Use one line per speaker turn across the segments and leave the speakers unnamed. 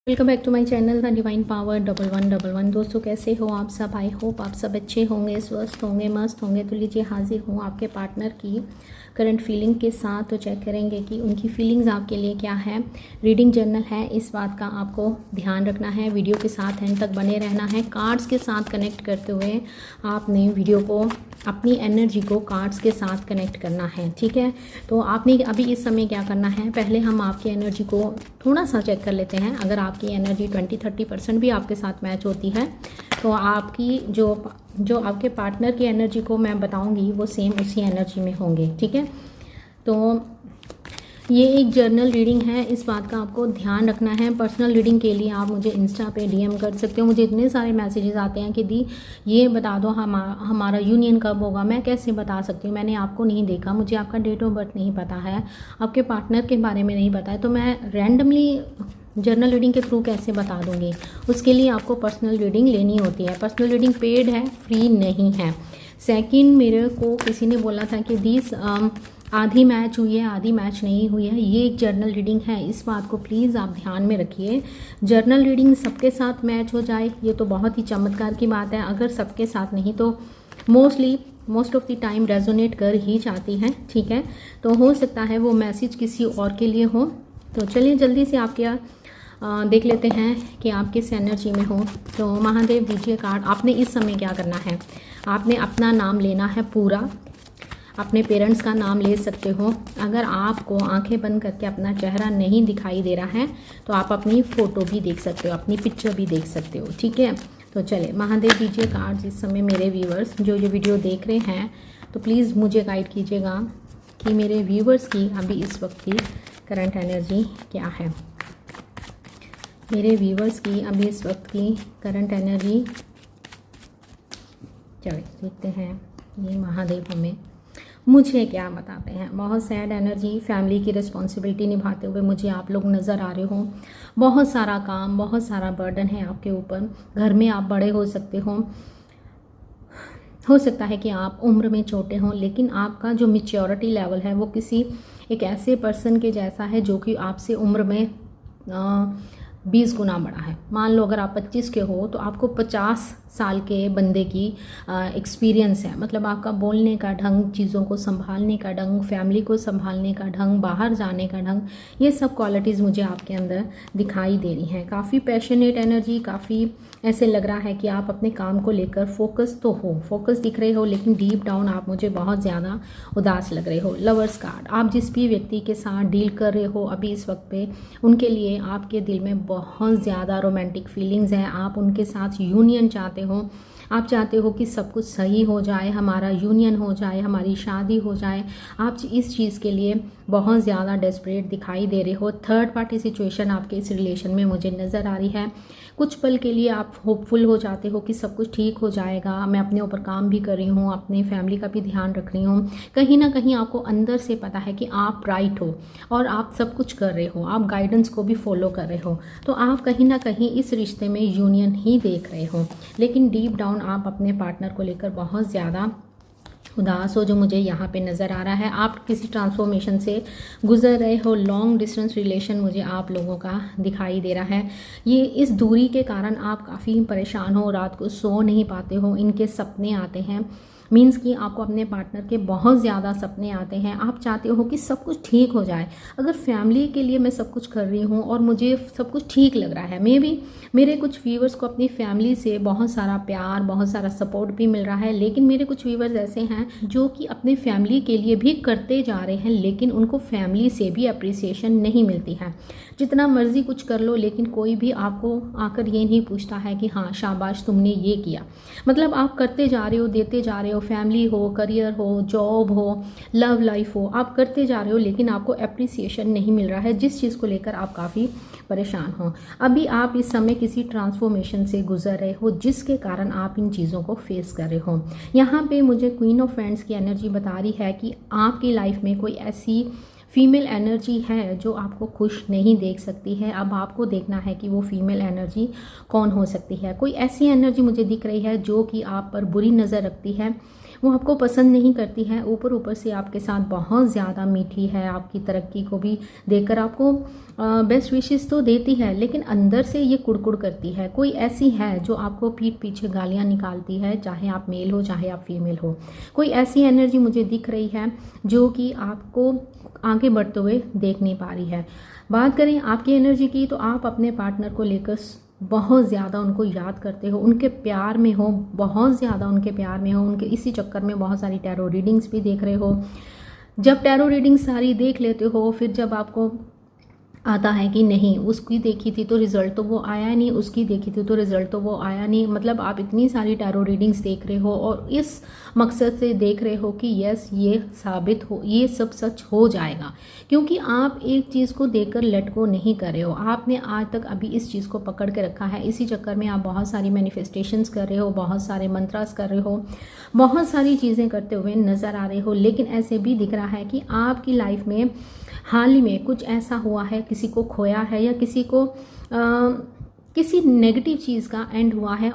Welcome back to my channel the divine power 1111। दोस्तों कैसे हो आप सब? आई होप आप सब अच्छे होंगे, स्वस्थ होंगे, मस्त होंगे। तो लीजिए हाजिर हूँ आपके पार्टनर की करंट फीलिंग के साथ। तो चेक करेंगे कि उनकी फीलिंग्स आपके लिए क्या है। रीडिंग जर्नल है, इस बात का आपको ध्यान रखना है। वीडियो के साथ एंड तक बने रहना है। कार्ड्स के साथ कनेक्ट करते हुए आपने वीडियो को, अपनी एनर्जी को कार्ड्स के साथ कनेक्ट करना है, ठीक है। तो आपने अभी इस समय क्या करना है, पहले हम आपकी एनर्जी को थोड़ा सा चेक कर लेते हैं। अगर आपकी एनर्जी 20-30% भी आपके साथ मैच होती है तो आपकी जो आपके पार्टनर की एनर्जी को मैं बताऊंगी वो सेम उसी एनर्जी में होंगे, ठीक है। तो ये एक जर्नल रीडिंग है, इस बात का आपको ध्यान रखना है। पर्सनल रीडिंग के लिए आप मुझे इंस्टा पे डीएम कर सकते हो। मुझे इतने सारे मैसेजेस आते हैं कि दी ये बता दो हमारा यूनियन कब होगा। मैं कैसे बता सकती हूँ, मैंने आपको नहीं देखा, मुझे आपका डेट ऑफ बर्थ नहीं पता है, आपके पार्टनर के बारे में नहीं पता है, तो मैं रैंडमली जर्नल रीडिंग के थ्रू कैसे बता दूँगी। उसके लिए आपको पर्सनल रीडिंग लेनी होती है। पर्सनल रीडिंग पेड है, फ्री नहीं है। सेकंड, मेरे को किसी ने बोला था कि दिस आधी मैच हुई है, आधी मैच नहीं हुई है। ये एक जर्नल रीडिंग है, इस बात को प्लीज़ आप ध्यान में रखिए। जर्नल रीडिंग सबके साथ मैच हो जाए ये तो बहुत ही चमत्कार की बात है। अगर सबके साथ नहीं तो most of the time resonate कर ही जाती है, ठीक है। तो हो सकता है वो मैसेज किसी और के लिए हो। तो चलिए जल्दी से आप क्या देख लेते हैं कि आप किस एनर्जी में हो। तो महादेव दीजिए कार्ड। आपने इस समय क्या करना है, आपने अपना नाम लेना है पूरा, अपने पेरेंट्स का नाम ले सकते हो। अगर आपको आंखें बंद करके अपना चेहरा नहीं दिखाई दे रहा है तो आप अपनी फ़ोटो भी देख सकते हो, अपनी पिक्चर भी देख सकते हो, ठीक है। तो चले महादेव दीजिए कार्ड्स इस समय मेरे व्यूअर्स जो ये वीडियो देख रहे हैं। तो प्लीज़ मुझे गाइड कीजिएगा कि मेरे व्यूअर्स की अभी इस वक्त की करंट एनर्जी क्या है। मेरे व्यूअर्स की अभी इस वक्त की करंट एनर्जी, चलिए देखते हैं ये महादेव हमें मुझे क्या बताते हैं। बहुत सैड एनर्जी, फैमिली की रिस्पॉन्सिबिलिटी निभाते हुए मुझे आप लोग नज़र आ रहे हो। बहुत सारा काम, बहुत सारा बर्डन है आपके ऊपर। घर में आप बड़े हो सकते हो सकता है कि आप उम्र में छोटे हों, लेकिन आपका जो मैच्योरिटी लेवल है वो किसी एक ऐसे पर्सन के जैसा है जो कि आपसे उम्र में 20 गुना बड़ा है। मान लो अगर आप 25 के हो तो आपको 50 साल के बंदे की एक्सपीरियंस है। मतलब आपका बोलने का ढंग, चीज़ों को संभालने का ढंग, फैमिली को संभालने का ढंग, बाहर जाने का ढंग, ये सब क्वालिटीज़ मुझे आपके अंदर दिखाई दे रही हैं। काफ़ी पैशनेट एनर्जी, काफ़ी ऐसे लग रहा है कि आप अपने काम को लेकर फोकस तो हो, फोकस दिख रहे हो, लेकिन डीप डाउन आप मुझे बहुत ज़्यादा उदास लग रहे हो। लवर्स कार्ड, आप जिस भी व्यक्ति के साथ डील कर रहे हो अभी इस वक्त पे, उनके लिए आपके दिल में बहुत ज़्यादा रोमांटिक फीलिंग्स हैं। आप उनके साथ यूनियन चाहते हो, आप चाहते हो कि सब कुछ सही हो जाए, हमारा यूनियन हो जाए, हमारी शादी हो जाए। आप इस चीज़ के लिए बहुत ज़्यादा डेस्परेट दिखाई दे रहे हो। थर्ड पार्टी सिचुएशन आपके इस रिलेशन में मुझे नज़र आ रही है। कुछ पल के लिए आप होपफुल हो जाते हो कि सब कुछ ठीक हो जाएगा, मैं अपने ऊपर काम भी कर रही हूँ, अपने फैमिली का भी ध्यान रख रही हूँ। कहीं ना कहीं आपको अंदर से पता है कि आप राइट हो और आप सब कुछ कर रहे हो, आप गाइडेंस को भी फॉलो कर रहे हो। तो आप कहीं ना कहीं इस रिश्ते में यूनियन ही देख रहे हो, लेकिन डीप डाउन आप अपने पार्टनर को लेकर बहुत ज़्यादा उदास हो, जो मुझे यहाँ पे नज़र आ रहा है। आप किसी ट्रांसफॉर्मेशन से गुजर रहे हो। लॉन्ग डिस्टेंस रिलेशन मुझे आप लोगों का दिखाई दे रहा है। ये इस दूरी के कारण आप काफ़ी परेशान हो, रात को सो नहीं पाते हो, इनके सपने आते हैं। मीन्स कि आपको अपने पार्टनर के बहुत ज़्यादा सपने आते हैं। आप चाहते हो कि सब कुछ ठीक हो जाए। अगर फैमिली के लिए मैं सब कुछ कर रही हूँ और मुझे सब कुछ ठीक लग रहा है, मे बी मेरे कुछ व्यूवर्स को अपनी फैमिली से बहुत सारा प्यार, बहुत सारा सपोर्ट भी मिल रहा है, लेकिन मेरे कुछ व्यूवर्स ऐसे हैं जो कि अपने फैमिली के लिए भी करते जा रहे हैं, लेकिन उनको फैमिली से भी अप्रिसिएशन नहीं मिलती है। जितना मर्जी कुछ कर लो, लेकिन कोई भी आपको आकर ये नहीं पूछता है कि हाँ शाबाश तुमने ये किया। मतलब आप करते जा रहे हो, देते जा रहे हो, फैमिली हो, करियर हो, जॉब हो, लव लाइफ हो, आप करते जा रहे हो, लेकिन आपको अप्रिसिएशन नहीं मिल रहा है, जिस चीज़ को लेकर आप काफ़ी परेशान हो। अभी आप इस समय किसी ट्रांसफॉर्मेशन से गुजर रहे हो जिसके कारण आप इन चीज़ों को फेस कर रहे हो। यहाँ पे मुझे क्वीन ऑफ फ्रेंड्स की एनर्जी बता रही है कि आपकी लाइफ में कोई ऐसी फीमेल एनर्जी है जो आपको खुश नहीं देख सकती है। अब आपको देखना है कि वो फीमेल एनर्जी कौन हो सकती है। कोई ऐसी एनर्जी मुझे दिख रही है जो कि आप पर बुरी नज़र रखती है, वो आपको पसंद नहीं करती है, ऊपर ऊपर से आपके साथ बहुत ज़्यादा मीठी है, आपकी तरक्की को भी देखकर आपको बेस्ट विशेस तो देती है, लेकिन अंदर से ये कुड़कुड़ करती है। कोई ऐसी है जो आपको पीठ पीछे गालियाँ निकालती है, चाहे आप मेल हो चाहे आप फीमेल हो। कोई ऐसी एनर्जी मुझे दिख रही है जो कि आपको आगे बढ़ते हुए देख नहीं पा रही है। बात करें आपकी एनर्जी की, तो आप अपने पार्टनर को लेकर बहुत ज़्यादा उनको याद करते हो, उनके प्यार में हो, बहुत ज़्यादा उनके प्यार में हो, उनके इसी चक्कर में बहुत सारी टैरो रीडिंग्स भी देख रहे हो। जब टैरो रीडिंग्स सारी देख लेते हो, फिर जब आपको आता है कि नहीं उसकी देखी थी तो रिज़ल्ट तो वो आया नहीं, उसकी देखी थी तो रिज़ल्ट तो वो आया नहीं, मतलब आप इतनी सारी टैरो रीडिंग्स देख रहे हो और इस मकसद से देख रहे हो कि यस ये साबित हो, ये सब सच हो जाएगा, क्योंकि आप एक चीज़ को देखकर लेट गो नहीं कर रहे हो। आपने आज तक अभी इस चीज़ को पकड़ के रखा है, इसी चक्कर में आप बहुत सारी मैनिफेस्टेशंस कर रहे हो, बहुत सारे मंत्रास कर रहे हो, बहुत सारी चीज़ें करते हुए नज़र आ रहे हो। लेकिन ऐसे भी दिख रहा है कि आपकी लाइफ में हाल ही में कुछ ऐसा हुआ है, किसी को खोया है या किसी को किसी नेगेटिव चीज़ का एंड हुआ है।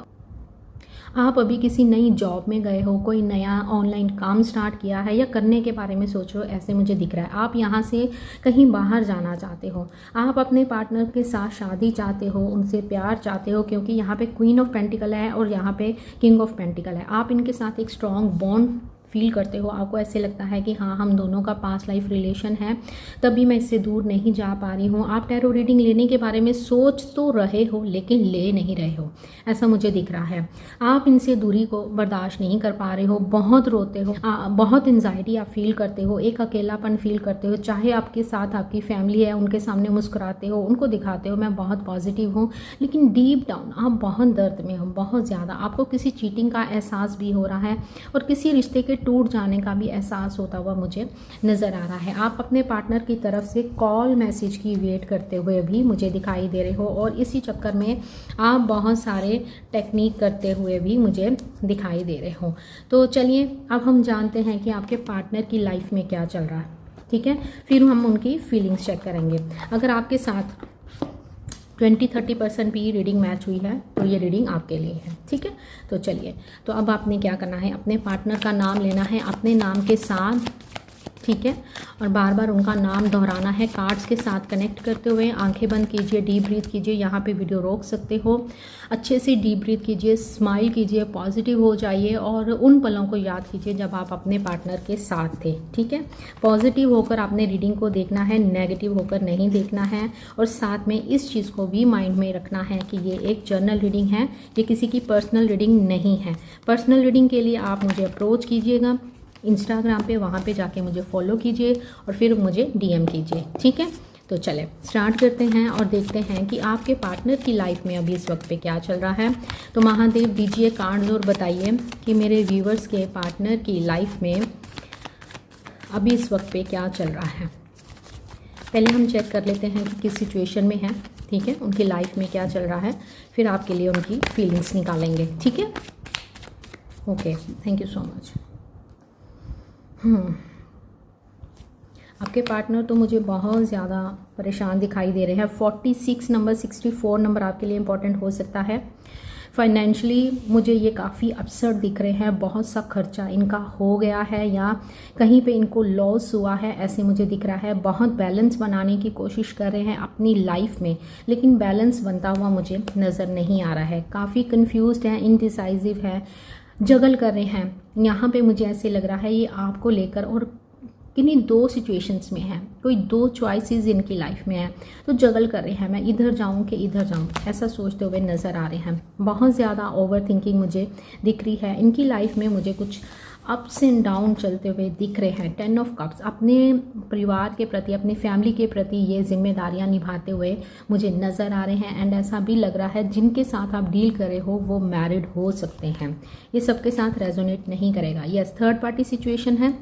आप अभी किसी नई जॉब में गए हो, कोई नया ऑनलाइन काम स्टार्ट किया है या करने के बारे में सोच रहे हो, ऐसे मुझे दिख रहा है। आप यहाँ से कहीं बाहर जाना चाहते हो, आप अपने पार्टनर के साथ शादी चाहते हो, उनसे प्यार चाहते हो, क्योंकि यहाँ पे क्वीन ऑफ पेंटिकल है और यहाँ पे किंग ऑफ पेंटिकल है। आप इनके साथ एक स्ट्रॉन्ग बॉन्ड फील करते हो, आपको ऐसे लगता है कि हाँ हम दोनों का पास्ट लाइफ रिलेशन है, तभी मैं इससे दूर नहीं जा पा रही हूँ। आप टैरो रीडिंग लेने के बारे में सोच तो रहे हो लेकिन ले नहीं रहे हो, ऐसा मुझे दिख रहा है। आप इनसे दूरी को बर्दाश्त नहीं कर पा रहे हो, बहुत रोते हो, बहुत एंजाइटी आप फील करते हो, एक अकेलापन फील करते हो। चाहे आपके साथ आपकी फैमिली है, उनके सामने मुस्कुराते हो, उनको दिखाते हो मैं बहुत पॉजिटिव हूँ, लेकिन डीप डाउन आप बहुत दर्द में हो, बहुत ज़्यादा। आपको किसी चीटिंग का एहसास भी हो रहा है और किसी रिश्ते के टूट जाने का भी एहसास होता हुआ मुझे नज़र आ रहा है। आप अपने पार्टनर की तरफ से कॉल मैसेज की वेट करते हुए भी मुझे दिखाई दे रहे हो और इसी चक्कर में आप बहुत सारे टेक्निक करते हुए भी मुझे दिखाई दे रहे हो। तो चलिए अब हम जानते हैं कि आपके पार्टनर की लाइफ में क्या चल रहा है, ठीक है। फिर हम उनकी फीलिंग्स चेक करेंगे। अगर आपके साथ 20-30% भी रीडिंग मैच हुई है तो ये रीडिंग आपके लिए है, ठीक है। तो चलिए, तो अब आपने क्या करना है, अपने पार्टनर का नाम लेना है अपने नाम के साथ, ठीक है, और बार बार उनका नाम दोहराना है कार्ड्स के साथ कनेक्ट करते हुए। आंखें बंद कीजिए, डीप ब्रीथ कीजिए, यहाँ पे वीडियो रोक सकते हो, अच्छे से डीप ब्रीथ कीजिए, स्माइल कीजिए, पॉजिटिव हो जाइए और उन पलों को याद कीजिए जब आप अपने पार्टनर के साथ थे, ठीक है। पॉजिटिव होकर आपने रीडिंग को देखना है, नेगेटिव होकर नहीं देखना है। और साथ में इस चीज़ को भी माइंड में रखना है कि ये एक जर्नल रीडिंग है, ये किसी की पर्सनल रीडिंग नहीं है। पर्सनल रीडिंग के लिए आप मुझे अप्रोच कीजिएगा इंस्टाग्राम पे, वहाँ पे जाके मुझे फॉलो कीजिए और फिर मुझे डीएम कीजिए, ठीक है। तो चले स्टार्ट करते हैं और देखते हैं कि आपके पार्टनर की लाइफ में अभी इस वक्त पे क्या चल रहा है। तो महादेव दीजिए कार्ड्स और बताइए कि मेरे व्यूवर्स के पार्टनर की लाइफ में अभी इस वक्त पे क्या चल रहा है। पहले हम चेक कर लेते हैं कि किस सिचुएशन में है, ठीक है, उनकी लाइफ में क्या चल रहा है, फिर आपके लिए उनकी फीलिंग्स निकालेंगे, ठीक है। Okay, thank you so much. आपके पार्टनर तो मुझे बहुत ज़्यादा परेशान दिखाई दे रहे हैं। 46 नंबर, 64 नंबर आपके लिए इम्पॉर्टेंट हो सकता है। फाइनेंशली मुझे ये काफ़ी अपसेट दिख रहे हैं, बहुत सा खर्चा इनका हो गया है या कहीं पे इनको लॉस हुआ है, ऐसे मुझे दिख रहा है। बहुत बैलेंस बनाने की कोशिश कर रहे हैं अपनी लाइफ में, लेकिन बैलेंस बनता हुआ मुझे नज़र नहीं आ रहा है। काफ़ी कंफ्यूज्ड है, इनडिसाइजिव है, जगल कर रहे हैं। यहाँ पे मुझे ऐसे लग रहा है ये आपको लेकर और किन्हीं दो सिचुएशंस में है, कोई दो चॉइसेस इनकी लाइफ में है, तो जगल कर रहे हैं, मैं इधर जाऊं कि इधर जाऊं, ऐसा सोचते हुए नज़र आ रहे हैं। बहुत ज़्यादा ओवर थिंकिंग मुझे दिख रही है इनकी लाइफ में, मुझे कुछ अप्स एंड डाउन चलते हुए दिख रहे हैं। 10 ऑफ कप्स, अपने परिवार के प्रति, अपनी फैमिली के प्रति ये जिम्मेदारियां निभाते हुए मुझे नज़र आ रहे हैं। एंड ऐसा भी लग रहा है जिनके साथ आप डील कर रहे हो वो मैरिड हो सकते हैं, ये सबके साथ रेजोनेट नहीं करेगा। यस, थर्ड पार्टी सिचुएशन है।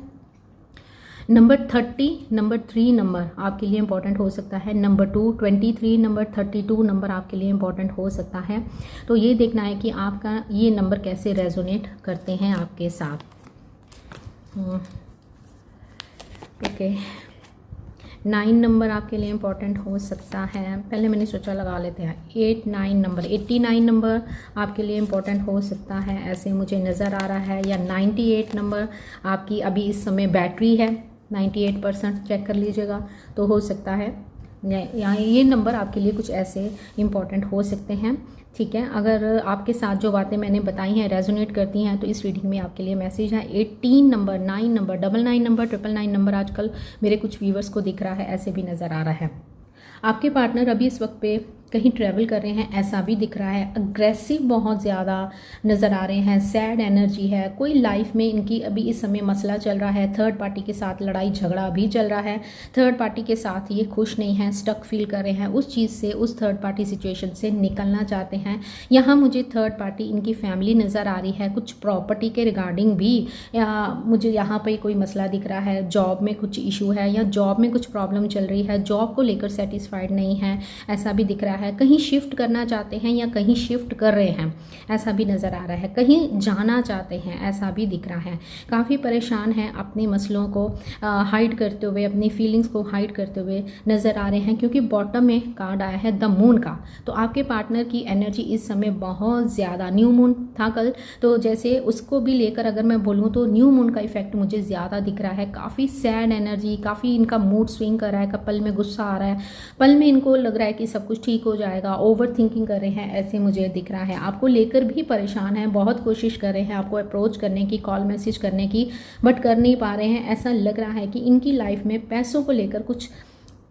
नंबर 30, नंबर 3 नंबर आपके लिए इंपॉर्टेंट हो सकता है। नंबर 2, 23 नंबर, 32 नंबर आपके लिए इंपॉर्टेंट हो सकता है। तो ये देखना है कि आपका ये नंबर कैसे रेजोनेट करते हैं आपके साथ। ओके, 9 नंबर आपके लिए इम्पॉर्टेंट हो सकता है। पहले मैंने सोचा लगा लेते हैं 8 9 नंबर, 89 नंबर आपके लिए इम्पॉर्टेंट हो सकता है, ऐसे मुझे नज़र आ रहा है। या 98 नंबर आपकी अभी इस समय बैटरी है 98%, चेक कर लीजिएगा, तो हो सकता है यहाँ ये नंबर आपके लिए कुछ ऐसे इम्पॉर्टेंट हो सकते हैं। ठीक है, अगर आपके साथ जो बातें मैंने बताई हैं रेजोनेट करती हैं तो इस रीडिंग में आपके लिए मैसेज है। 18 नंबर, 9 नंबर, 99 नंबर, 999 नंबर आजकल मेरे कुछ व्यूवर्स को दिख रहा है, ऐसे भी नज़र आ रहा है। आपके पार्टनर अभी इस वक्त पे कहीं ट्रैवल कर रहे हैं, ऐसा भी दिख रहा है। अग्रेसिव बहुत ज़्यादा नज़र आ रहे हैं, सैड एनर्जी है। कोई लाइफ में इनकी अभी इस समय मसला चल रहा है, थर्ड पार्टी के साथ लड़ाई झगड़ा भी चल रहा है, थर्ड पार्टी के साथ ये खुश नहीं हैं, स्टक फील कर रहे हैं उस चीज़ से, उस थर्ड पार्टी सिचुएशन से निकलना चाहते हैं। यहाँ मुझे थर्ड पार्टी इनकी फैमिली नज़र आ रही है, कुछ प्रॉपर्टी के रिगार्डिंग भी मुझे यहाँ पर कोई मसला दिख रहा है। जॉब में कुछ इशू है या जॉब में कुछ प्रॉब्लम चल रही है, जॉब को लेकर सेटिस्फाइड नहीं है, ऐसा भी दिख रहा है। कहीं शिफ्ट करना चाहते हैं या कहीं शिफ्ट कर रहे हैं, ऐसा भी नज़र आ रहा है। कहीं जाना चाहते हैं, ऐसा भी दिख रहा है। काफ़ी परेशान हैं, अपने मसलों को हाइड करते हुए, अपनी फीलिंग्स को हाइड करते हुए नज़र आ रहे हैं, क्योंकि बॉटम में कार्ड आया है द मून का। तो आपके पार्टनर की एनर्जी इस समय बहुत ज़्यादा, न्यू मून था कल, तो जैसे उसको भी लेकर अगर मैं बोलूँ तो न्यू मून का इफेक्ट मुझे ज़्यादा दिख रहा है। काफ़ी सैड एनर्जी, काफ़ी इनका मूड स्विंग कर रहा है, पल में गुस्सा आ रहा है, पल में इनको लग रहा है कि सब कुछ ठीक हो जाएगा, ओवर थिंकिंग कर रहे हैं, ऐसे मुझे दिख रहा है। आपको लेकर भी परेशान है, बहुत कोशिश कर रहे हैं आपको अप्रोच करने की, कॉल मैसेज करने की, बट कर नहीं पा रहे हैं। ऐसा लग रहा है कि इनकी लाइफ में पैसों को लेकर कुछ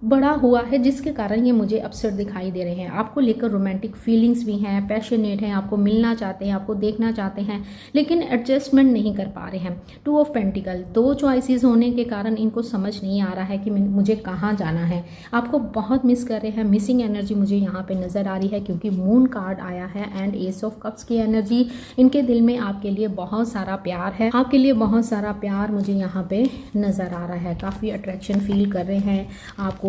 बड़ा हुआ है, जिसके कारण ये मुझे अपसेट दिखाई दे रहे हैं। आपको लेकर रोमांटिक फीलिंग्स भी हैं, पैशनेट हैं, आपको मिलना चाहते हैं, आपको देखना चाहते हैं, लेकिन एडजस्टमेंट नहीं कर पा रहे हैं। 2 ऑफ पेंटिकल, 2 चॉइसेस होने के कारण इनको समझ नहीं आ रहा है कि मुझे कहाँ जाना है। आपको बहुत मिस कर रहे हैं, मिसिंग एनर्जी मुझे यहाँ पे नज़र आ रही है, क्योंकि मून कार्ड आया है एंड एस ऑफ कप्स की एनर्जी। इनके दिल में आपके लिए बहुत सारा प्यार है, आपके लिए बहुत सारा प्यार मुझे यहाँ पे नज़र आ रहा है। काफ़ी अट्रैक्शन फील कर रहे हैं, आपको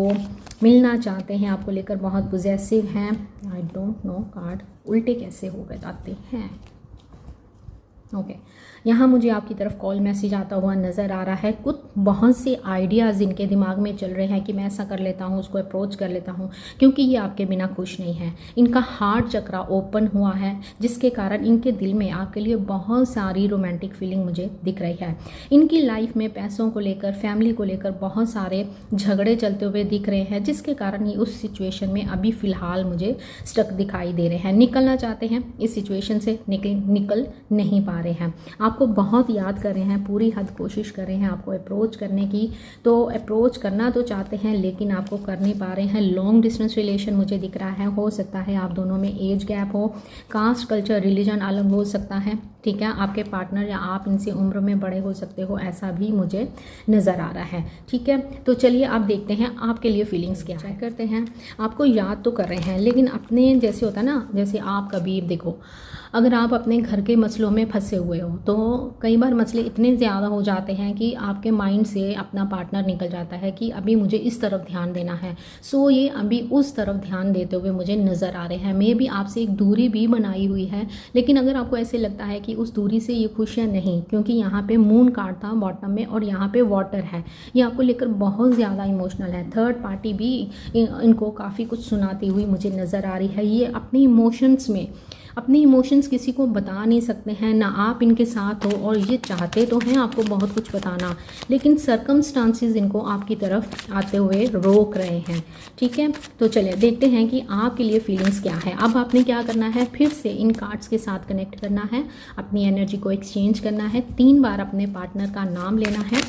मिलना चाहते हैं, आपको लेकर बहुत पॉजेसिव हैं। आई डोंट नो कार्ड उल्टे कैसे हो गए जाते हैं। ओके, यहाँ मुझे आपकी तरफ कॉल मैसेज आता हुआ नज़र आ रहा है। कुछ बहुत से आइडियाज़ इनके दिमाग में चल रहे हैं कि मैं ऐसा कर लेता हूँ, उसको अप्रोच कर लेता हूँ, क्योंकि ये आपके बिना खुश नहीं है। इनका हार्ट चक्रा ओपन हुआ है, जिसके कारण इनके दिल में आपके लिए बहुत सारी रोमांटिक फीलिंग मुझे दिख रही है। इनकी लाइफ में पैसों को लेकर, फैमिली को लेकर बहुत सारे झगड़े चलते हुए दिख रहे हैं, जिसके कारण ये उस सिचुएशन में अभी फ़िलहाल मुझे स्टक दिखाई दे रहे हैं। निकलना चाहते हैं इस सिचुएशन से, निकल नहीं पा रहे हैं। आपको बहुत याद कर रहे हैं, पूरी हद कोशिश कर रहे हैं आपको अप्रोच करने की, तो अप्रोच करना तो चाहते हैं लेकिन आपको कर नहीं पा रहे हैं। लॉन्ग डिस्टेंस रिलेशन मुझे दिख रहा है। हो सकता है आप दोनों में एज गैप हो, कास्ट, कल्चर, रिलीजन अलग हो सकता है। ठीक है, आपके पार्टनर या आप इनसे उम्र में बड़े हो सकते हो, ऐसा भी मुझे नज़र आ रहा है। ठीक है, तो चलिए आप देखते हैं आपके लिए फीलिंग्स क्या है। करते हैं, आपको याद तो कर रहे हैं लेकिन अपने जैसे होता है ना, जैसे आप कभी देखो, अगर आप अपने घर के मसलों में फंसे हुए हो तो कई बार मसले इतने ज़्यादा हो जाते हैं कि आपके माइंड से अपना पार्टनर निकल जाता है कि अभी मुझे इस तरफ ध्यान देना है, सो ये अभी उस तरफ ध्यान देते हुए मुझे नज़र आ रहे हैं। मे भी आपसे एक दूरी भी बनाई हुई है, लेकिन अगर आपको ऐसे लगता है कि उस दूरी से ये खुश है, नहीं, क्योंकि यहाँ पे मून कार्ड था बॉटम में और यहाँ पे वाटर है, ये आपको लेकर बहुत ज़्यादा इमोशनल है। थर्ड पार्टी भी इनको काफ़ी कुछ सुनाती हुई मुझे नज़र आ रही है। ये अपने इमोशंस में, अपने इमोशंस किसी को बता नहीं सकते हैं, ना आप इनके साथ हो, और ये चाहते तो हैं आपको बहुत कुछ बताना, लेकिन सर्कमस्टांसेस इनको आपकी तरफ आते हुए रोक रहे हैं। ठीक है, तो चलिए देखते हैं कि आपके लिए फीलिंग्स क्या है। अब आपने क्या करना है, फिर से इन कार्ड्स के साथ कनेक्ट करना है, अपनी एनर्जी को एक्सचेंज करना है, 3 बार अपने पार्टनर का नाम लेना है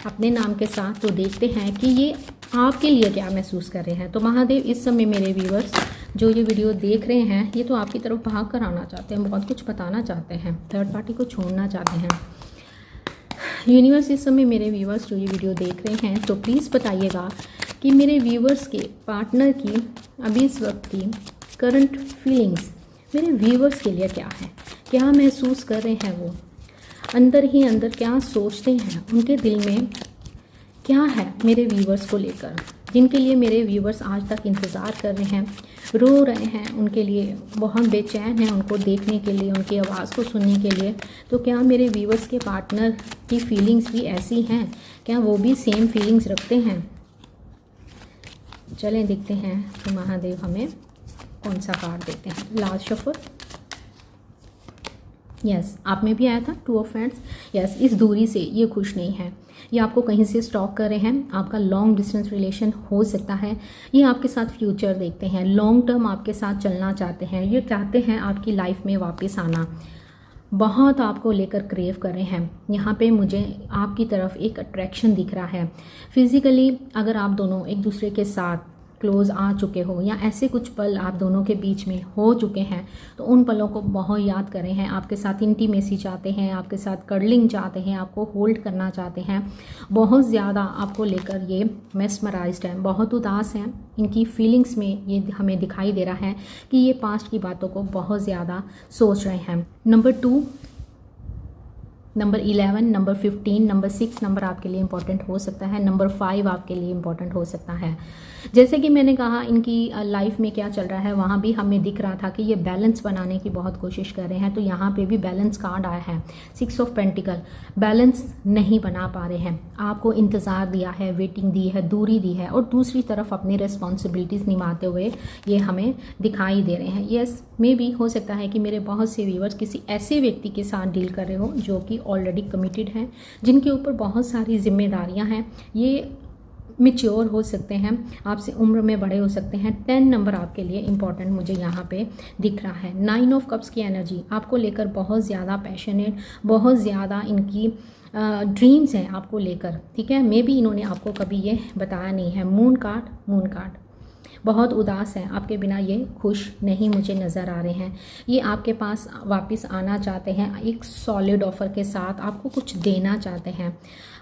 अपने नाम के साथ। तो देखते हैं कि ये आपके लिए क्या महसूस कर रहे हैं। तो महादेव, इस समय मेरे व्यूअर्स जो ये वीडियो देख रहे हैं, ये तो आपकी तरफ भाग कर आना चाहते हैं, बहुत कुछ बताना चाहते हैं, थर्ड पार्टी को छोड़ना चाहते हैं। यूनिवर्स, इस समय मेरे व्यूअर्स जो ये वीडियो देख रहे हैं, तो प्लीज़ बताइएगा कि मेरे व्यूअर्स के पार्टनर की अभी इस वक्त की करंट फीलिंग्स मेरे व्यूअर्स के लिए क्या है, क्या महसूस कर रहे हैं, वो अंदर ही अंदर क्या सोचते हैं, उनके दिल में क्या है मेरे व्यूअर्स को लेकर, जिनके लिए मेरे व्यूअर्स आज तक इंतज़ार कर रहे हैं, रो रहे हैं, उनके लिए बहुत बेचैन हैं उनको देखने के लिए, उनकी आवाज़ को सुनने के लिए। तो क्या मेरे व्यूअर्स के पार्टनर की फीलिंग्स भी ऐसी हैं, क्या वो भी सेम फीलिंग्स रखते हैं? चलें देखते हैं कि महादेव हमें कौन सा कार्ड देते हैं। Last shuffle. यस, आप में भी आया था 2 ऑफ हैंड्स। यस, इस दूरी से ये खुश नहीं है, ये आपको कहीं से स्टॉक कर रहे हैं। आपका लॉन्ग डिस्टेंस रिलेशन हो सकता है। ये आपके साथ फ्यूचर देखते हैं, लॉन्ग टर्म आपके साथ चलना चाहते हैं। ये चाहते हैं आपकी लाइफ में वापस आना, बहुत आपको लेकर क्रेव कर रहे हैं। यहाँ पे मुझे आपकी तरफ एक अट्रैक्शन दिख रहा है। फिज़िकली अगर आप दोनों एक दूसरे के साथ क्लोज आ चुके हो या ऐसे कुछ पल आप दोनों के बीच में हो चुके हैं, तो उन पलों को बहुत याद कर रहे हैं। आपके साथ इंटीमेसी चाहते हैं, आपके साथ कर्डलिंग चाहते हैं, आपको होल्ड करना चाहते हैं। बहुत ज़्यादा आपको लेकर ये मेस्मराइज्ड हैं, बहुत उदास हैं। इनकी फीलिंग्स में ये हमें दिखाई दे रहा है कि ये पास्ट की बातों को बहुत ज़्यादा सोच रहे हैं। Number 2, number 11, number 15, number 6 number आपके लिए इंपॉर्टेंट हो सकता है। नंबर 5 आपके लिए इंपॉर्टेंट हो सकता है। जैसे कि मैंने कहा इनकी लाइफ में क्या चल रहा है, वहाँ भी हमें दिख रहा था कि ये बैलेंस बनाने की बहुत कोशिश कर रहे हैं। तो यहाँ पे भी बैलेंस कार्ड आया है, 6 ऑफ पेंटिकल। बैलेंस नहीं बना पा रहे हैं, आपको इंतज़ार दिया है, वेटिंग दी है, दूरी दी है, और दूसरी तरफ अपनी रिस्पॉन्सिबिलिटीज़ निभाते हुए ये हमें दिखाई दे रहे हैं। यस, मे भी हो सकता है कि मेरे बहुत से व्यूअर्स किसी ऐसे व्यक्ति के साथ डील कर रहे हो जो कि ऑलरेडी कमिटेड हैं, जिनके ऊपर बहुत सारी जिम्मेदारियां हैं। ये मैच्योर हो सकते हैं, आपसे उम्र में बड़े हो सकते हैं। 10 नंबर आपके लिए इंपॉर्टेंट मुझे यहाँ पे दिख रहा है। 9 ऑफ कप्स की एनर्जी आपको लेकर बहुत ज़्यादा पैशनेट, बहुत ज़्यादा इनकी ड्रीम्स हैं आपको लेकर, ठीक है। मे बी इन्होंने आपको कभी ये बताया नहीं है। मून कार्ड बहुत उदास हैं, आपके बिना ये खुश नहीं मुझे नज़र आ रहे हैं। ये आपके पास वापस आना चाहते हैं, एक सॉलिड ऑफर के साथ आपको कुछ देना चाहते हैं।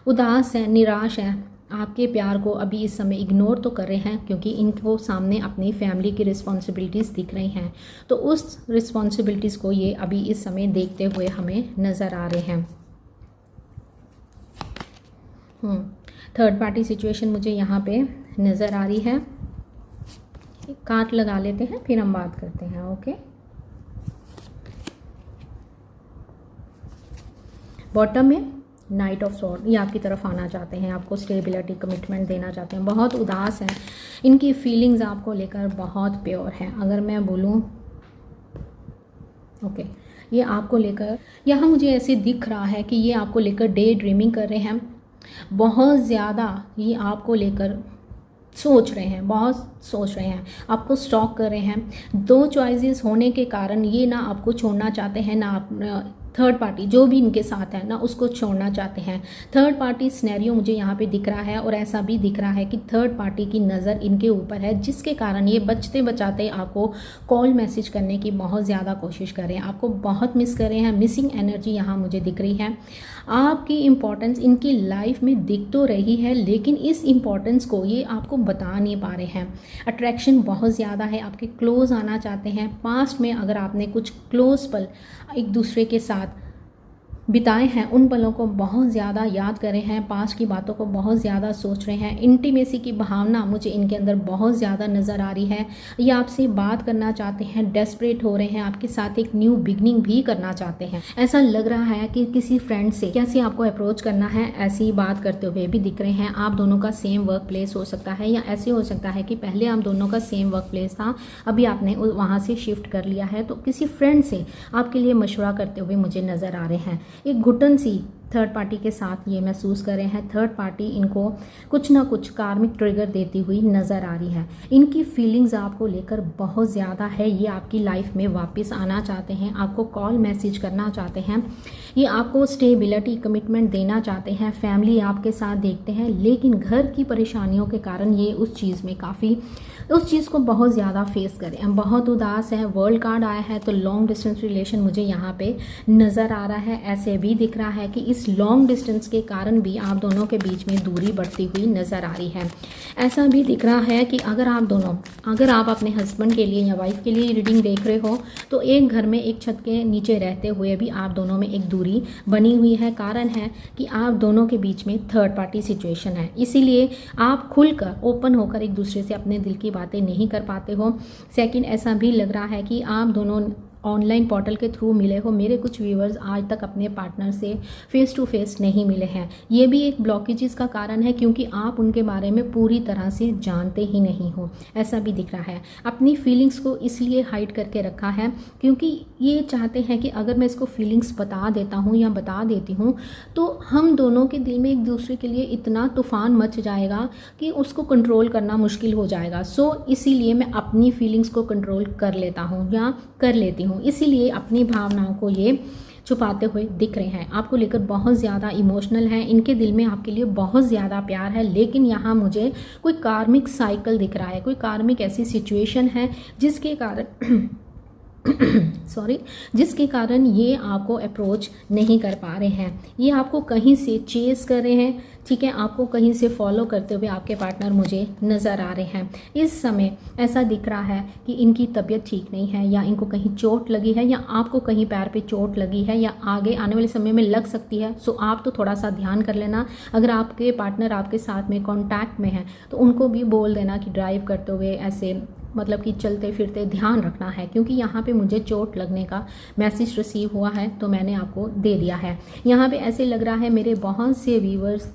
उदास हैं, निराश हैं, आपके प्यार को अभी इस समय इग्नोर तो कर रहे हैं क्योंकि इनको सामने अपनी फैमिली की रिस्पॉन्सिबिलिटीज़ दिख रही हैं। तो उस रिस्पॉन्सिबिलिटीज़ को ये अभी इस समय देखते हुए हमें नज़र आ रहे हैं। थर्ड पार्टी सिचुएशन मुझे यहाँ पे नज़र आ रही है। कार्ड लगा लेते हैं फिर हम बात करते हैं। ओके, बॉटम में नाइट ऑफ सॉर्ड, ये आपकी तरफ आना चाहते हैं, आपको स्टेबिलिटी, कमिटमेंट देना चाहते हैं। बहुत उदास हैं, इनकी फीलिंग्स आपको लेकर बहुत प्योर हैं। अगर मैं बोलूँ ओके, ये आपको लेकर यहाँ मुझे ऐसे दिख रहा है कि ये आपको लेकर डे ड्रीमिंग कर रहे हैं। बहुत ज़्यादा ये आपको लेकर सोच रहे हैं, बहुत सोच रहे हैं, आपको स्टॉक कर रहे हैं। 2 चॉइसेस होने के कारण ये ना आपको छोड़ना चाहते हैं, ना आप थर्ड पार्टी जो भी इनके साथ है ना उसको छोड़ना चाहते हैं। थर्ड पार्टी सिनेरियो मुझे यहाँ पे दिख रहा है, और ऐसा भी दिख रहा है कि थर्ड पार्टी की नज़र इनके ऊपर है, जिसके कारण ये बचते बचाते आपको कॉल मैसेज करने की बहुत ज़्यादा कोशिश कर रहे हैं। आपको बहुत मिस कर रहे हैं, मिसिंग एनर्जी यहाँ मुझे दिख रही है। आपकी इम्पोर्टेंस इनकी लाइफ में दिख तो रही है, लेकिन इस इम्पोर्टेंस को ये आपको बता नहीं पा रहे हैं। अट्रैक्शन बहुत ज़्यादा है, आपके क्लोज आना चाहते हैं। पास्ट में अगर आपने कुछ क्लोज पल एक दूसरे के साथ बिताए हैं, उन पलों को बहुत ज़्यादा याद कर रहे हैं, पास्ट की बातों को बहुत ज़्यादा सोच रहे हैं। इंटीमेसी की भावना मुझे इनके अंदर बहुत ज़्यादा नज़र आ रही है। ये आपसे बात करना चाहते हैं, डेस्परेट हो रहे हैं, आपके साथ एक न्यू बिगनिंग भी करना चाहते हैं। ऐसा लग रहा है कि किसी फ्रेंड से कैसे आपको अप्रोच करना है, ऐसी बात करते हुए भी दिख रहे हैं। आप दोनों का सेम वर्क प्लेस हो सकता है, या ऐसे हो सकता है कि पहले आप दोनों का सेम वर्क प्लेस था, अभी आपने वहाँ से शिफ्ट कर लिया है। तो किसी फ्रेंड से आपके लिए मशवरा करते हुए मुझे नज़र आ रहे हैं। एक घुटन सी थर्ड पार्टी के साथ ये महसूस कर रहे हैं। थर्ड पार्टी इनको कुछ ना कुछ कार्मिक ट्रिगर देती हुई नज़र आ रही है। इनकी फीलिंग्स आपको लेकर बहुत ज़्यादा है। ये आपकी लाइफ में वापस आना चाहते हैं, आपको कॉल मैसेज करना चाहते हैं, ये आपको स्टेबिलिटी, कमिटमेंट देना चाहते हैं, फैमिली आपके साथ देखते हैं। लेकिन घर की परेशानियों के कारण ये उस चीज़ को बहुत ज़्यादा फेस करें, बहुत उदास है। वर्ल्ड कार्ड आया है, तो लॉन्ग डिस्टेंस रिलेशन मुझे यहाँ पे नज़र आ रहा है। ऐसे भी दिख रहा है कि इस लॉन्ग डिस्टेंस के कारण भी आप दोनों के बीच में दूरी बढ़ती हुई नज़र आ रही है। ऐसा भी दिख रहा है कि अगर आप अपने हस्बैंड के लिए या वाइफ के लिए रीडिंग देख रहे हो, तो एक घर में एक छत के नीचे रहते हुए भी आप दोनों में एक दूरी बनी हुई है। कारण है कि आप दोनों के बीच में थर्ड पार्टी सिचुएशन है, इसीलिए आप खुलकर ओपन होकर एक दूसरे से अपने दिल की बातें नहीं कर पाते हो। सेकंड, ऐसा भी लग रहा है कि आप दोनों ऑनलाइन पोर्टल के थ्रू मिले हो। मेरे कुछ व्यूअर्स आज तक अपने पार्टनर से फेस टू फेस नहीं मिले हैं। ये भी एक ब्लॉकेजेस का कारण है, क्योंकि आप उनके बारे में पूरी तरह से जानते ही नहीं हो, ऐसा भी दिख रहा है। अपनी फीलिंग्स को इसलिए हाइड करके रखा है क्योंकि ये चाहते हैं कि अगर मैं इसको फीलिंग्स बता देता हूँ या बता देती हूँ तो हम दोनों के दिल में एक दूसरे के लिए इतना तूफान मच जाएगा कि उसको कंट्रोल करना मुश्किल हो जाएगा। सो इसीलिए मैं अपनी फीलिंग्स को कंट्रोल कर लेता हूँ या कर लेती हूँ, इसीलिए अपनी भावनाओं को ये छुपाते हुए दिख रहे हैं। आपको लेकर बहुत ज़्यादा इमोशनल हैं, इनके दिल में आपके लिए बहुत ज़्यादा प्यार है, लेकिन यहाँ मुझे कोई कार्मिक साइकिल दिख रहा है, कोई कार्मिक ऐसी सिचुएशन है जिसके कारण जिसके कारण ये आपको अप्रोच नहीं कर पा रहे हैं। ये आपको कहीं से चेस कर रहे हैं, ठीक है, आपको कहीं से फॉलो करते हुए आपके पार्टनर मुझे नज़र आ रहे हैं। इस समय ऐसा दिख रहा है कि इनकी तबीयत ठीक नहीं है, या इनको कहीं चोट लगी है, या आपको कहीं पैर पे चोट लगी है, या आगे आने वाले समय में लग सकती है। सो आप तो थोड़ा सा ध्यान कर लेना। अगर आपके पार्टनर आपके साथ में कॉन्टैक्ट में है तो उनको भी बोल देना कि ड्राइव करते हुए ऐसे मतलब कि चलते फिरते ध्यान रखना है, क्योंकि यहाँ पे मुझे चोट लगने का मैसेज रिसीव हुआ है तो मैंने आपको दे दिया है। यहाँ पे ऐसे लग रहा है मेरे बहुत से व्यूवर्स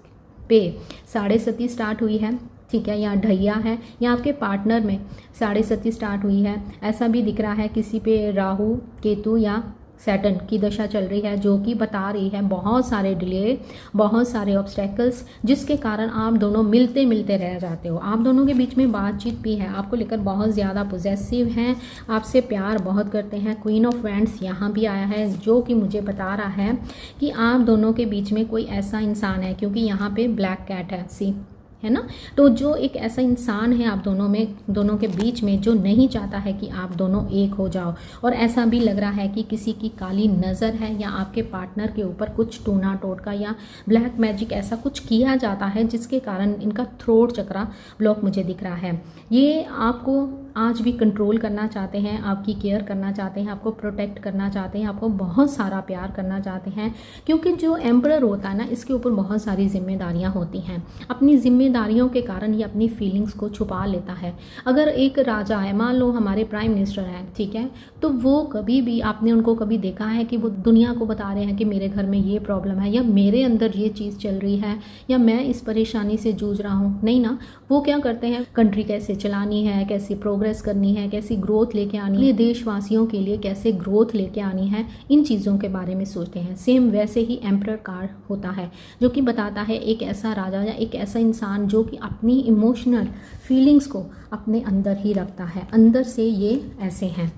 पे 7:30 स्टार्ट हुई है, ठीक है, या ढैया है, या आपके पार्टनर में 7:30 स्टार्ट हुई है। ऐसा भी दिख रहा है किसी पे राहु केतु या सैटर्न की दशा चल रही है, जो कि बता रही है बहुत सारे डिले, बहुत सारे ऑब्स्टेकल्स, जिसके कारण आप दोनों मिलते मिलते रह जाते हो। आप दोनों के बीच में बातचीत भी है, आपको लेकर बहुत ज़्यादा पॉजेसिव हैं, आपसे प्यार बहुत करते हैं। क्वीन ऑफ वैंड्स यहाँ भी आया है, जो कि मुझे बता रहा है कि आप दोनों के बीच में कोई ऐसा इंसान है, क्योंकि यहाँ पे ब्लैक कैट है, सी है ना। तो जो एक ऐसा इंसान है आप दोनों के बीच में जो नहीं चाहता है कि आप दोनों एक हो जाओ। और ऐसा भी लग रहा है कि किसी की काली नज़र है, या आपके पार्टनर के ऊपर कुछ टूना टोटका या ब्लैक मैजिक ऐसा कुछ किया जाता है, जिसके कारण इनका थ्रोट चक्रा ब्लॉक मुझे दिख रहा है। ये आपको आज भी कंट्रोल करना चाहते हैं, आपकी केयर करना चाहते हैं, आपको प्रोटेक्ट करना चाहते हैं, आपको बहुत सारा प्यार करना चाहते हैं, क्योंकि जो एम्परर होता है ना, इसके ऊपर बहुत सारी जिम्मेदारियां होती हैं। अपनी जिम्मेदारियों के कारण ये अपनी फीलिंग्स को छुपा लेता है। अगर एक राजा है, मान लो हमारे प्राइम मिनिस्टर हैं, ठीक है, तो वो कभी भी, आपने उनको कभी देखा है कि वो दुनिया को बता रहे हैं कि मेरे घर में ये प्रॉब्लम है, या मेरे अंदर ये चीज़ चल रही है, या मैं इस परेशानी से जूझ रहा हूँ? नहीं ना। वो क्या करते हैं, कंट्री कैसे चलानी है, कैसी प्रोग्रेस करनी है, कैसी ग्रोथ लेके आनी है, देशवासियों के लिए कैसे ग्रोथ लेके आनी है, इन चीज़ों के बारे में सोचते हैं। सेम वैसे ही एम्परर कार्ड होता है, जो कि बताता है एक ऐसा राजा या एक ऐसा इंसान जो कि अपनी इमोशनल फीलिंग्स को अपने अंदर ही रखता है। अंदर से ये ऐसे हैं,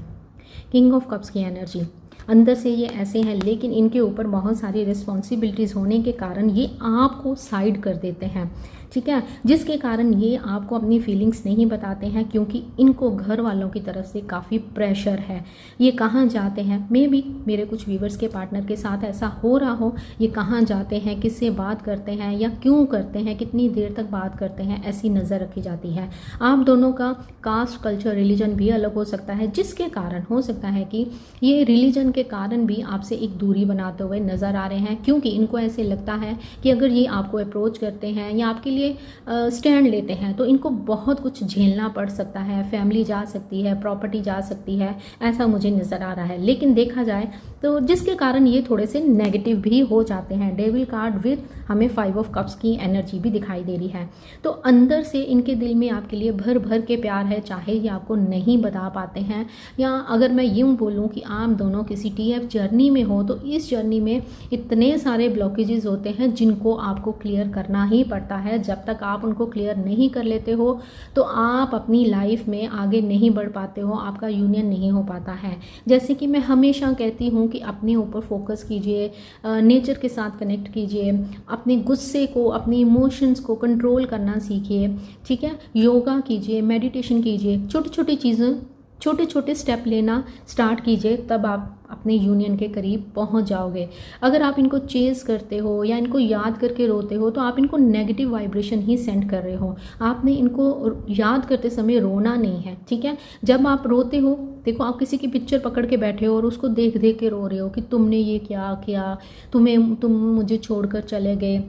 किंग ऑफ कप्स की एनर्जी, अंदर से ये ऐसे हैं, लेकिन इनके ऊपर बहुत सारी रिस्पॉन्सिबिलिटीज़ होने के कारण ये आपको साइड कर देते हैं, ठीक है, जिसके कारण ये आपको अपनी फीलिंग्स नहीं बताते हैं, क्योंकि इनको घर वालों की तरफ से काफ़ी प्रेशर है। ये कहाँ जाते हैं, मे बी मेरे कुछ व्यूवर्स के पार्टनर के साथ ऐसा हो रहा हो, ये कहाँ जाते हैं, किससे बात करते हैं, या क्यों करते हैं, कितनी देर तक बात करते हैं, ऐसी नज़र रखी जाती है। आप दोनों का कास्ट, कल्चर, रिलीजन भी अलग हो सकता है, जिसके कारण हो सकता है कि ये रिलीजन के कारण भी आपसे एक दूरी बनाते हुए नज़र आ रहे हैं, क्योंकि इनको ऐसे लगता है कि अगर ये आपको अप्रोच करते हैं या आपके स्टैंड लेते हैं तो इनको बहुत कुछ झेलना पड़ सकता है, फैमिली जा सकती है, प्रॉपर्टी जा सकती है, ऐसा मुझे नज़र आ रहा है। लेकिन देखा जाए तो जिसके कारण ये थोड़े से नेगेटिव भी हो जाते हैं। डेविल कार्ड विद हमें 5 ऑफ कप्स की एनर्जी भी दिखाई दे रही है। तो अंदर से इनके दिल में आपके लिए भर भर के प्यार है, चाहे ये आपको नहीं बता पाते हैं, या अगर मैं यूँ बोलूँ कि आप दोनों किसी TF जर्नी में हो, तो इस जर्नी में इतने सारे ब्लॉकेजेस होते हैं जिनको आपको क्लियर करना ही पड़ता है। जब तक आप उनको क्लियर नहीं कर लेते हो तो आप अपनी लाइफ में आगे नहीं बढ़ पाते हो, आपका यूनियन नहीं हो पाता है। जैसे कि मैं हमेशा कहती हूँ कि अपने ऊपर फोकस कीजिए, नेचर के साथ कनेक्ट कीजिए, अपने गुस्से को, अपने इमोशंस को कंट्रोल करना सीखिए, ठीक है, योगा कीजिए, मेडिटेशन कीजिए, छोटी छोटी चीज़ें, छोटे छोटे स्टेप लेना स्टार्ट कीजिए, तब आप अपने यूनियन के करीब पहुंच जाओगे। अगर आप इनको चेज़ करते हो या इनको याद करके रोते हो तो आप इनको नेगेटिव वाइब्रेशन ही सेंड कर रहे हो। आपने इनको याद करते समय रोना नहीं है, ठीक है। जब आप रोते हो, देखो आप किसी की पिक्चर पकड़ के बैठे हो और उसको देख देख के रो रहे हो कि तुमने ये क्या किया, तुम मुझे छोड़कर चले गए,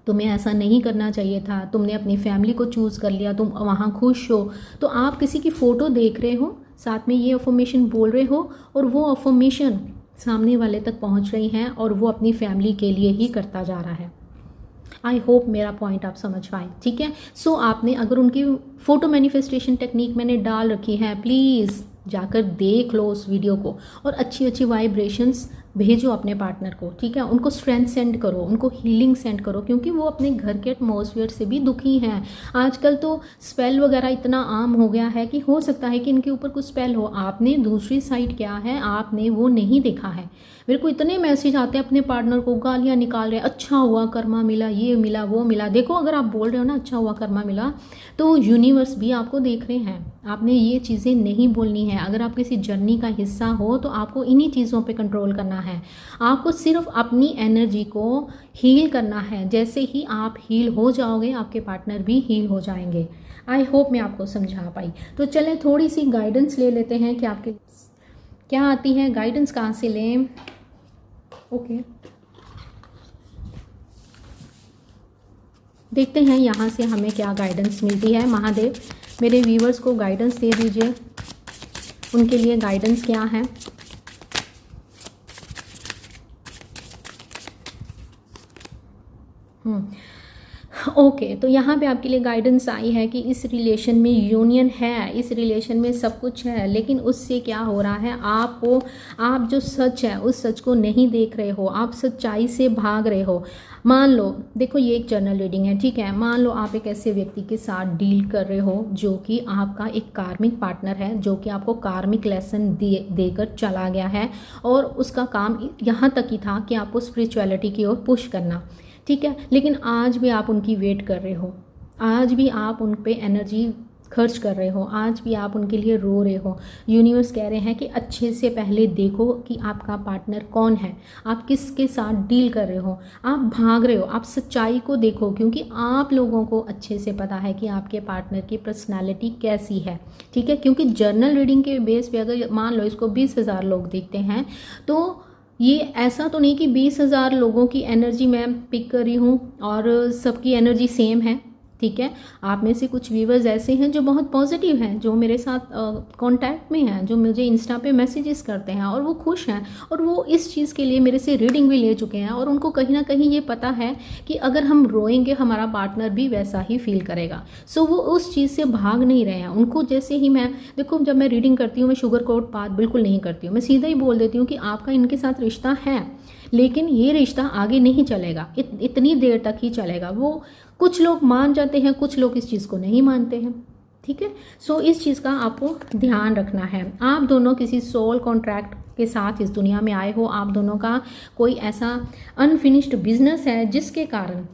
तुम्हें ऐसा नहीं करना चाहिए था, तुमने अपनी फैमिली को चूज़ कर लिया, तुम वहाँ खुश हो। तो आप किसी की फ़ोटो देख रहे हो साथ में ये अफर्मेशन बोल रहे हो और वो अफर्मेशन सामने वाले तक पहुंच रही हैं और वो अपनी फैमिली के लिए ही करता जा रहा है। आई होप मेरा पॉइंट आप समझ पाए, ठीक है। सो आपने अगर उनकी फ़ोटो मैनिफेस्टेशन टेक्निक मैंने डाल रखी है, प्लीज़ जाकर देख लो उस वीडियो को और अच्छी अच्छी वाइब्रेशंस भेजो अपने पार्टनर को, ठीक है। उनको स्ट्रेंथ सेंड करो, उनको हीलिंग सेंड करो, क्योंकि वो अपने घर के एटमॉस्फेयर से भी दुखी हैं। आजकल तो स्पेल वगैरह इतना आम हो गया है कि हो सकता है कि इनके ऊपर कुछ स्पेल हो। आपने दूसरी साइड क्या है, आपने वो नहीं देखा है। मेरे को इतने मैसेज आते हैं अपने पार्टनर को गालियाँ निकाल रहे हैं, अच्छा हुआ कर्मा मिला, ये मिला वो मिला। देखो अगर आप बोल रहे हो ना अच्छा हुआ कर्मा मिला, तो यूनिवर्स भी आपको देख रहे हैं। आपने ये चीज़ें नहीं बोलनी है। अगर आप किसी जर्नी का हिस्सा हो तो आपको इन्हीं चीज़ों पे कंट्रोल करना है। आपको सिर्फ अपनी एनर्जी को हील करना है। जैसे ही आप हील हो जाओगे आपके पार्टनर भी हील हो जाएंगे। आई होप मैं आपको समझा पाई। तो चलें थोड़ी सी गाइडेंस ले लेते हैं कि आपके क्या आती है, गाइडेंस कहाँ से लें। ओके देखते हैं यहाँ से हमें क्या गाइडेंस मिलती है। महादेव मेरे व्यूवर्स को गाइडेंस दे दीजिए, उनके लिए गाइडेंस क्या है। ओके तो यहाँ पे आपके लिए गाइडेंस आई है कि इस रिलेशन में यूनियन है, इस रिलेशन में सब कुछ है, लेकिन उससे क्या हो रहा है, आप जो सच है उस सच को नहीं देख रहे हो, आप सच्चाई से भाग रहे हो। मान लो, देखो ये एक जर्नल रीडिंग है, ठीक है। मान लो आप एक ऐसे व्यक्ति के साथ डील कर रहे हो जो कि आपका एक कार्मिक पार्टनर है, जो कि आपको कार्मिक लेसन देकर चला गया है और उसका काम यहाँ तक ही था कि आपको स्पिरिचुअलिटी की ओर पुश करना, ठीक है। लेकिन आज भी आप उनकी वेट कर रहे हो, आज भी आप उन पे एनर्जी खर्च कर रहे हो, आज भी आप उनके लिए रो रहे हो। यूनिवर्स कह रहे हैं कि अच्छे से पहले देखो कि आपका पार्टनर कौन है, आप किसके साथ डील कर रहे हो। आप भाग रहे हो, आप सच्चाई को देखो, क्योंकि आप लोगों को अच्छे से पता है कि आपके पार्टनर की पर्सनालिटी कैसी है, ठीक है। क्योंकि जर्नल रीडिंग के बेस पे अगर मान लो इसको 20,000 लोग देखते हैं, तो ये ऐसा तो नहीं कि 20,000 लोगों की एनर्जी मैं पिक कर रही हूँ और सबकी एनर्जी सेम है, ठीक है। आप में से कुछ व्यूवर्स ऐसे हैं जो बहुत पॉजिटिव हैं, जो मेरे साथ कांटेक्ट में हैं, जो मुझे इंस्टा पे मैसेजेस करते हैं और वो खुश हैं और वो इस चीज़ के लिए मेरे से रीडिंग भी ले चुके हैं और उनको कहीं ना कहीं ये पता है कि अगर हम रोएंगे हमारा पार्टनर भी वैसा ही फील करेगा। सो वो उस चीज़ से भाग नहीं रहे हैं। उनको जैसे ही मैं देखो, जब मैं रीडिंग करती हूँ मैं शुगर कोट बात बिल्कुल नहीं करती हूँ, मैं सीधा ही बोल देती हूँ कि आपका इनके साथ रिश्ता है, लेकिन ये रिश्ता आगे नहीं चलेगा, इतनी देर तक ही चलेगा। वो कुछ लोग मान जाते हैं, कुछ लोग इस चीज़ को नहीं मानते हैं, ठीक है। सो इस चीज़ का आपको ध्यान रखना है। आप दोनों किसी सोल कॉन्ट्रैक्ट के साथ इस दुनिया में आए हो, आप दोनों का कोई ऐसा अनफिनिश्ड बिजनेस है जिसके कारण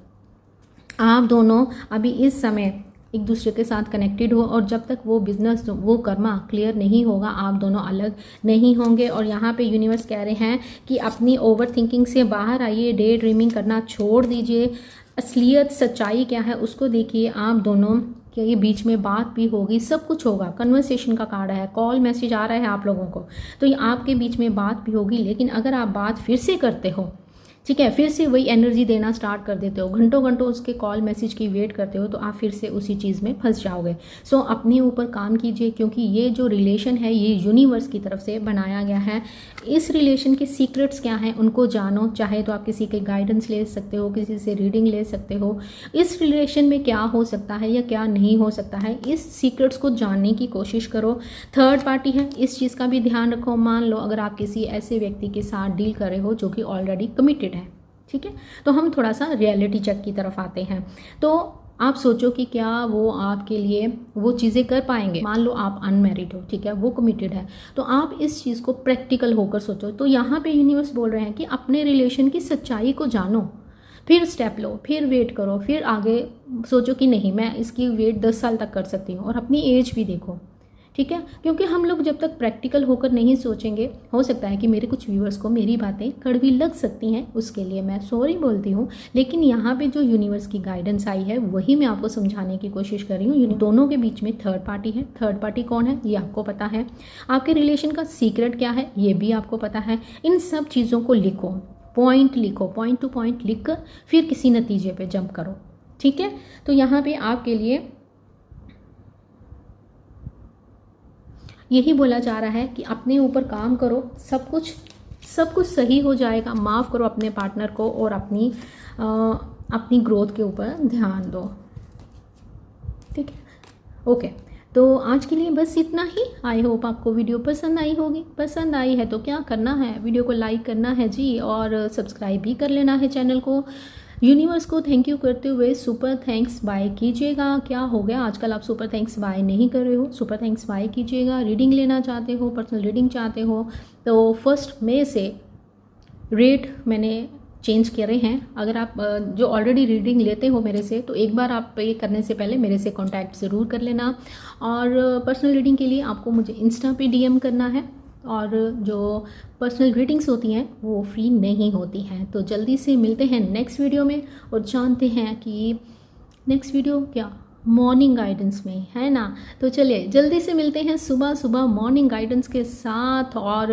आप दोनों अभी इस समय एक दूसरे के साथ कनेक्टेड हो, और जब तक वो बिजनेस वो कर्मा क्लियर नहीं होगा आप दोनों अलग नहीं होंगे। और यहाँ पे यूनिवर्स कह रहे हैं कि अपनी ओवर थिंकिंग से बाहर आइए, डे ड्रीमिंग करना छोड़ दीजिए, असलियत सच्चाई क्या है उसको देखिए। आप दोनों के बीच में बात भी होगी, सब कुछ होगा। कन्वर्सेशन का कार्ड है, कॉल मैसेज आ रहा है आप लोगों को, तो ये आपके बीच में बात भी होगी। लेकिन अगर आप बात फिर से करते हो, ठीक है, फिर से वही एनर्जी देना स्टार्ट कर देते हो, घंटों घंटों उसके कॉल मैसेज की वेट करते हो, तो आप फिर से उसी चीज़ में फंस जाओगे। सो अपने ऊपर काम कीजिए, क्योंकि ये जो रिलेशन है ये यूनिवर्स की तरफ से बनाया गया है। इस रिलेशन के सीक्रेट्स क्या हैं उनको जानो। चाहे तो आप किसी के गाइडेंस ले सकते हो, किसी से रीडिंग ले सकते हो। इस रिलेशन में क्या हो सकता है या क्या नहीं हो सकता है, इस सीक्रेट्स को जानने की कोशिश करो। थर्ड पार्टी है, इस चीज़ का भी ध्यान रखो। मान लो अगर आप किसी ऐसे व्यक्ति के साथ डील कर रहे हो जो कि ऑलरेडी कमिटेड है, ठीक है, तो हम थोड़ा सा रियलिटी चेक की तरफ आते हैं। तो आप सोचो कि क्या वो आपके लिए वो चीज़ें कर पाएंगे। मान लो आप अनमैरिड हो, ठीक है, वो कमिटेड है, तो आप इस चीज़ को प्रैक्टिकल होकर सोचो। तो यहाँ पे यूनिवर्स बोल रहे हैं कि अपने रिलेशन की सच्चाई को जानो, फिर स्टेप लो, फिर वेट करो, फिर आगे सोचो कि नहीं मैं इसकी वेट 10 साल तक कर सकती हूँ, और अपनी एज भी देखो, ठीक है। क्योंकि हम लोग जब तक प्रैक्टिकल होकर नहीं सोचेंगे, हो सकता है कि मेरे कुछ व्यूअर्स को मेरी बातें कड़वी लग सकती हैं, उसके लिए मैं सॉरी बोलती हूँ। लेकिन यहाँ पे जो यूनिवर्स की गाइडेंस आई है वही मैं आपको समझाने की कोशिश कर रही हूँ। दोनों के बीच में थर्ड पार्टी है। थर्ड पार्टी कौन है ये आपको पता है, आपके रिलेशन का सीक्रेट क्या है ये भी आपको पता है। इन सब चीज़ों को लिखो, पॉइंट लिखो, पॉइंट टू पॉइंट लिख कर फिर किसी नतीजे पर जंप करो, ठीक है। तो यहाँ पर आपके लिए यही बोला जा रहा है कि अपने ऊपर काम करो, सब कुछ सही हो जाएगा। माफ़ करो अपने पार्टनर को और अपनी ग्रोथ के ऊपर ध्यान दो। ठीक है, ओके। तो आज के लिए बस इतना ही। आई होप आपको वीडियो पसंद आई होगी। पसंद आई है तो क्या करना है, वीडियो को लाइक करना है जी, और सब्सक्राइब भी कर लेना है चैनल को। यूनिवर्स को थैंक यू करते हुए सुपर थैंक्स बाय कीजिएगा। क्या हो गया, आजकल आप सुपर थैंक्स बाय नहीं कर रहे हो, सुपर थैंक्स बाय कीजिएगा। रीडिंग लेना चाहते हो, पर्सनल रीडिंग चाहते हो तो 1 मई से रेट मैंने चेंज करे हैं। अगर आप जो ऑलरेडी रीडिंग लेते हो मेरे से, तो एक बार आप ये करने से पहले मेरे से कांटेक्ट ज़रूर कर लेना। और पर्सनल रीडिंग के लिए आपको मुझे इंस्टा पे डीएम करना है, और जो पर्सनल रीडिंग्स होती हैं वो फ्री नहीं होती हैं। तो जल्दी से मिलते हैं नेक्स्ट वीडियो में, और जानते हैं कि नेक्स्ट वीडियो क्या, मॉर्निंग गाइडेंस में है ना। तो चलिए जल्दी से मिलते हैं सुबह सुबह मॉर्निंग गाइडेंस के साथ, और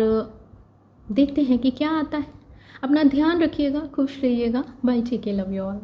देखते हैं कि क्या आता है। अपना ध्यान रखिएगा, खुश रहिएगा। Bye, take care, love you all.